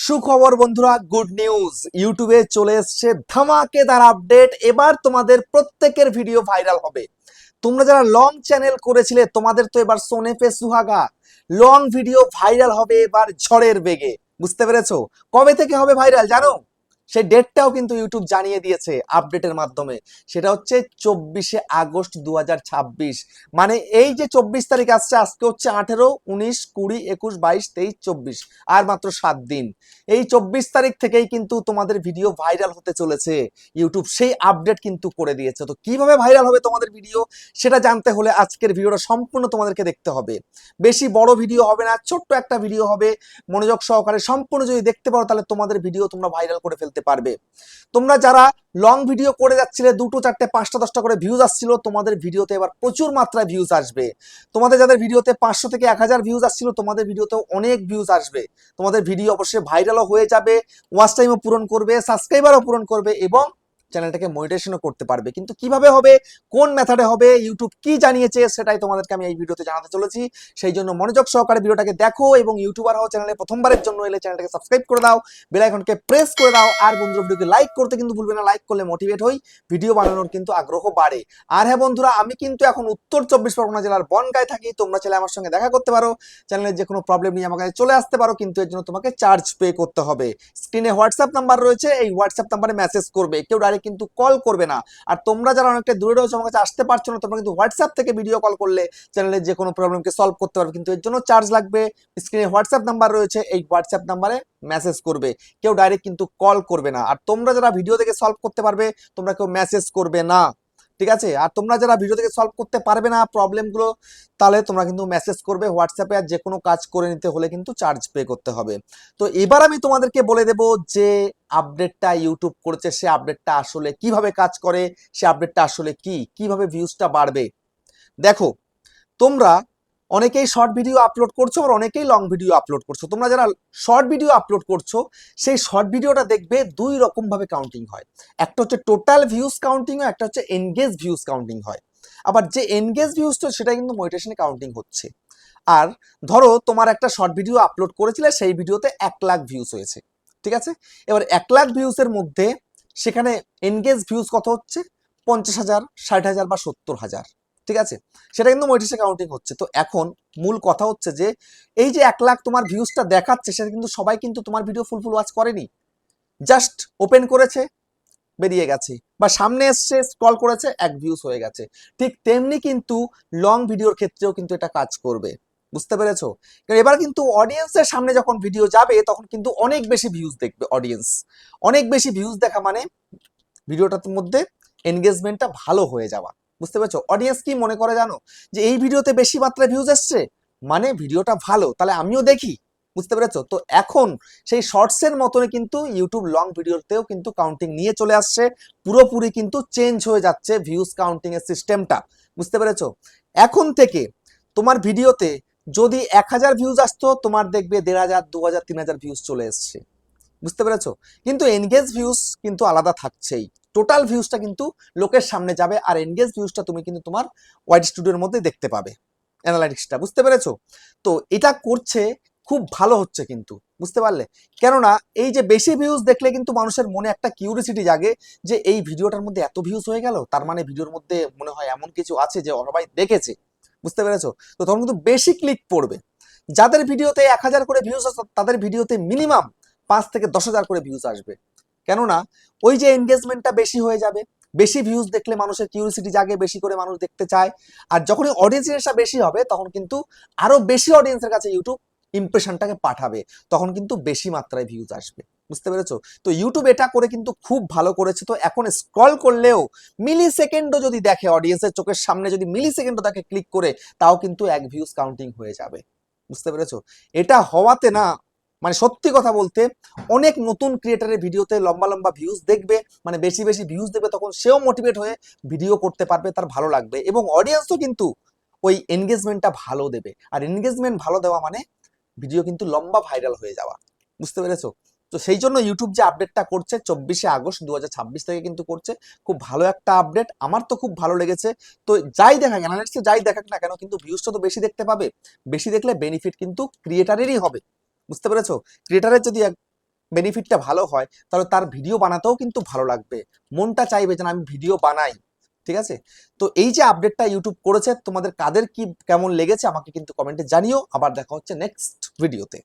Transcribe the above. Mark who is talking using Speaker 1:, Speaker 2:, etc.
Speaker 1: সুখবর বন্ধুরা, good news. ইউটিউবে চলে এসেছে ধামাকেদার আপডেট। এবার তোমাদের প্রত্যেকের ভিডিও ভাইরাল হবে। তোমরা যারা লং চ্যানেল করেছিলে তোমাদের তো এবার সোনে পে সুহাগা। লং ভিডিও ভাইরাল হবে এবার ঝড়ের বেগে। বুঝতে পেরেছো? কবে থেকে হবে ভাইরাল জানো? সেই ডেটটাও কিন্তু ইউটিউব জানিয়ে দিয়েছে আপডেটের মাধ্যমে। সেটা হচ্ছে 24শে আগস্ট 2026। মানে এই যে 24 তারিখ আসছে, আজকে হচ্ছে 18, 19, 20, 21, 22, 23, 24, আর মাত্র 7 দিন। এই 24 তারিখ থেকেই কিন্তু তোমাদের ভিডিও ভাইরাল হতে চলেছে। ইউটিউব সেই আপডেট কিন্তু করে দিয়েছে। তো কিভাবে ভাইরাল হবে তোমাদের ভিডিও সেটা জানতে হলে আজকের ভিডিওটা সম্পূর্ণ তোমাদেরকে দেখতে হবে। বেশি বড় ভিডিও হবে না, ছোট্ট একটা ভিডিও হবে। মনোযোগ সহকারে সম্পূর্ণ যদি দেখতে পারো তাহলে তোমাদের ভিডিও তোমরা ভাইরাল করে ফেলতে পারবে। তোমরা যারা লং ভিডিও করে যাচ্ছিলে, 2টো 4টে 5টা 10টা করে ভিউজ আসছিল, তোমাদের ভিডিওতে এবার প্রচুর মাত্রায় ভিউজ আসবে। তোমাদের যাদের ভিডিওতে 500 থেকে 1000 ভিউজ আসছিল, তোমাদের ভিডিওতেও অনেক ভিউজ আসবে। তোমাদের ভিডিও অবশ্যই ভাইরালও হয়ে যাবে, ওয়াচ টাইমও পূরণ করবে, সাবস্ক্রাইবারও পূরণ করবে এবং চ্যানেলটাকে মনিটাইজেশনও করতে পারবে। কিন্তু কিভাবে হবে, কোন মেথডে হবে, ইউটিউব কি জানিয়েছে সেটাই তোমাদেরকে আমি এই ভিডিওতে জানাতে চলেছি। সেই জন্য মনোযোগ সহকারে ভিডিওটাকে দেখো এবং ইউটিউবার হও, চ্যানেলে প্রথমবারের জন্য এলে চ্যানেলটাকে সাবস্ক্রাইব করে দাও, বেল আইকনকে প্রেস করে দাও, আর বন্ধুরা ভিডিওকে লাইক করতে কিন্তু ভুলবে না। লাইক করলে মোটিভেট হই, ভিডিও বানানোর কিন্তু আগ্রহ বাড়ে। আর হ্যাঁ বন্ধুরা, আমি কিন্তু এখন উত্তর 24 পরগনা জেলার বনগাঁয় থাকি। তোমরা চাইলে আমার সঙ্গে দেখা করতে পারো, চ্যানেলের যে কোনো প্রবলেম নিয়ে আমার কাছে চলে আসতে পারো, কিন্তু এর জন্য তোমাকে চার্জ পে করতে হবে। স্ক্রিনে হোয়াটসঅ্যাপ নাম্বার রয়েছে, এই হোয়াটসঅ্যাপ নাম্বারে মেসেজ করবে, কেউ ডাইরেক্ট কিন্তু কল করবে না। আর তোমরা যারা অনেকটা দূরে রয়েছে, আমার কাছে আসতে পারছো না, তোমরা কিন্তু হোয়াটসঅ্যাপ থেকে ভিডিও কল করলে চ্যানেলের যে কোনো প্রবলেমকে সলভ করতে পারবে, কিন্তু এর জন্য চার্জ লাগবে। স্ক্রিনে হোয়াটসঅ্যাপ নাম্বার রয়েছে, এই হোয়াটসঅ্যাপ নাম্বারে মেসেজ করবে, কেউ ডাইরেক্ট কিন্তু কল করবে না। আর তোমরা যারা ভিডিও থেকে সলভ করতে পারবে, তোমরা কেউ মেসেজ করবে না, ঠিক আছে? আর তোমরা যারা ভিডিও থেকে সলভ করতে পারবে না প্রবলেমগুলো, তাহলে তোমরা কিন্তু মেসেজ করবে হোয়াটসঅ্যাপে। আর যে কোনো কাজ করে নিতে হলে কিন্তু চার্জ পে করতে হবে। তো এবার আমি তোমাদেরকে বলে দেব যে আপডেটটা ইউটিউব করেছে, সে আপডেটটা আসলে কিভাবে কাজ করে, সে আপডেটটা আসলে কি, কিভাবে ভিউজটা বাড়বে। দেখো, তোমরা অনেকেই শর্ট ভিডিও আপলোড করছো, আর অনেকেই লং ভিডিও আপলোড করছো। তোমরা যারা শর্ট ভিডিও আপলোড করছো, সেই শর্ট ভিডিওটা দেখবে দুই রকম ভাবে কাউন্টিং হয়। একটা হচ্ছে টোটাল ভিউজ কাউন্টিং হয়, একটা হচ্ছে এনগেজ ভিউজ কাউন্টিং হয়। আবার যে এনগেজ ভিউজটা সেটা কিন্তু মনিটাইজেশনে কাউন্টিং হচ্ছে। আর ধরো তোমার একটা শর্ট ভিডিও আপলোড করেছিলে, সেই ভিডিওতে 1 লাখ ভিউজ হয়েছে, ঠিক আছে? এবার 1 লাখ ভিউজের মধ্যে সেখানে এনগেজ ভিউজ কত হচ্ছে? 50,000, 60,000 বা 70,000, ঠিক আছে? সেটা কিন্তু মনিটাইজেশনে কাউন্টিং হচ্ছে। তো এখন মূল কথা হচ্ছে যে এই যে 1 লাখ তোমার ভিউজটা দেখাচ্ছে, সেটা কিন্তু সবাই কিন্তু তোমার ভিডিও ফুল ওয়াচ করেনি। জাস্ট ওপেন করেছে, বেরিয়ে গেছে, বা সামনে এসছে, স্ক্রল করেছে, 1 ভিউজ হয়ে গেছে। ঠিক তেমনি কিন্তু লং ভিডিওর ক্ষেত্রেও কিন্তু এটা কাজ করবে। বুঝতে পেরেছো? কারণ এবার কিন্তু অডিয়েন্সের সামনে যখন ভিডিও যাবে, তখন কিন্তু অনেক বেশি ভিউজ দেখবে অডিয়েন্স। অনেক বেশি ভিউজ দেখা মানে ভিডিওটার মধ্যে এনগেজমেন্টটা ভালো হয়ে যাওয়া। বুঝতে পেরেছো? অডিয়েন্স কি মনে করে জানো? যে এই ভিডিওতে বেশি মাত্রায় ভিউজ এসছে, মানে ভিডিওটা ভালো, তাহলে আমিও দেখি। বুঝতে পেরেছো? তো এখন সেই শর্টসের মতনই কিন্তু ইউটিউব লং ভিডিওতেও কিন্তু কাউন্টিং নিয়ে চলে আসছে। পুরোপুরি কিন্তু চেঞ্জ হয়ে যাচ্ছে ভিউজ কাউন্টিং এর সিস্টেমটা। বুঝতে পেরেছো? এখন থেকে তোমার ভিডিওতে যদি 1000 ভিউজ আসতো, তোমার দেখবে 1500, 2000, 3000 ভিউজ চলে এসছে। বুঝতে পেরেছো? কিন্তু এনগেজ ভিউজ কিন্তু আলাদা থাকছেই। টোটাল ভিউজটা কিন্তু লোকের সামনে যাবে, আর এনগেজ ভিউজটা তুমি কিন্তু তোমার ওয়াইড স্টুডিওর মধ্যে দেখতে পাবে, অ্যানালাইটিক্সটা। বুঝতে পেরেছো? তো এটা করছে, খুব ভালো হচ্ছে কিন্তু। বুঝতে পারলে? কেননা এই যে বেশি ভিউজ দেখলে কিন্তু মানুষের মনে একটা কিউরিসিটি জাগে যে এই ভিডিওটার মধ্যে এত ভিউজ হয়ে গেল, তার মানে ভিডিওর মধ্যে মনে হয় এমন কিছু আছে যে সবাই দেখেছে। বুঝতে পেরেছো? তো তখন কিন্তু বেশি ক্লিক পড়বে। যাদের ভিডিওতে 1000 করে ভিউজ আছে, তাদের ভিডিওতে মিনিমাম 5 থেকে 10,000 করে ভিউজ আসবে। কেননা ওই যে এনগেজমেন্টটা বেশি হয়ে যাবে। বেশি ভিউজ দেখলে মানুষের কিউরিসিটি জাগে, বেশি করে মানুষ দেখতে চায়। আর যখনই অডিয়েন্সের বেশি হবে, তখন কিন্তু আরো বেশি অডিয়েন্সের কাছে ইউটিউব ইমপ্রেশনটাকে পাঠাবে, তখন কিন্তু বেশি মাত্রায় ভিউজ আসবে। বুঝতে পেরেছো? তো ইউটিউব এটা করে কিন্তু খুব ভালো করেছে। তো এখন স্ক্রল করলেও মিলি সেকেন্ডও যদি দেখে, অডিয়েন্সের চোখের সামনে যদি মিলি সেকেন্ডও তাকে ক্লিক করে, তাও কিন্তু 1 ভিউজ কাউন্টিং হয়ে যাবে। বুঝতে পেরেছো? এটা হওয়াতে না, মানে সত্যি কথা বলতে, অনেক নতুন ক্রিয়েটারের ভিডিওতে লম্বা লম্বা ভিউজ দেখবে, মানে বেশি বেশি ভিউজ দেবে, তখন সেও মোটিভেট হয়ে ভিডিও করতে পারবে, তার ভালো লাগবে, এবং অডিয়েন্সও কিন্তু ওই এনগেজমেন্টটা ভালো দেবে। আর এনগেজমেন্ট ভালো দেওয়া মানে ভিডিও কিন্তু লম্বা ভাইরাল হয়ে যাওয়া। বুঝতে পেরেছো? তো সেই জন্য ইউটিউব যে আপডেটটা করছে 24শে আগস্ট 2026 থেকে কিন্তু করছে। খুব ভালো একটা আপডেট, আমার তো খুব ভালো লেগেছে। তো যাই দেখাক, অ্যানালিস্টে যাই দেখাক না কেন, কিন্তু ভিউজটা তো বেশি দেখতে পাবে। বেশি দেখলে বেনিফিট কিন্তু ক্রিয়েটারেরই হবে। বুঝতে পেরেছো? ক্রিয়েটারের যদি বেনিফিটটা ভালো হয়, তাহলে তার ভিডিও বানাতেও কিন্তু ভালো লাগবে, মনটা চাইবে যে না আমি ভিডিও বানাই। ঠিক আছে, তো এই যে আপডেটটা ইউটিউব করেছে, তোমাদের কাদের কি কেমন লেগেছে আমাকে কিন্তু কমেন্টে জানিও। আবার দেখা হচ্ছে নেক্সট ভিডিওতে।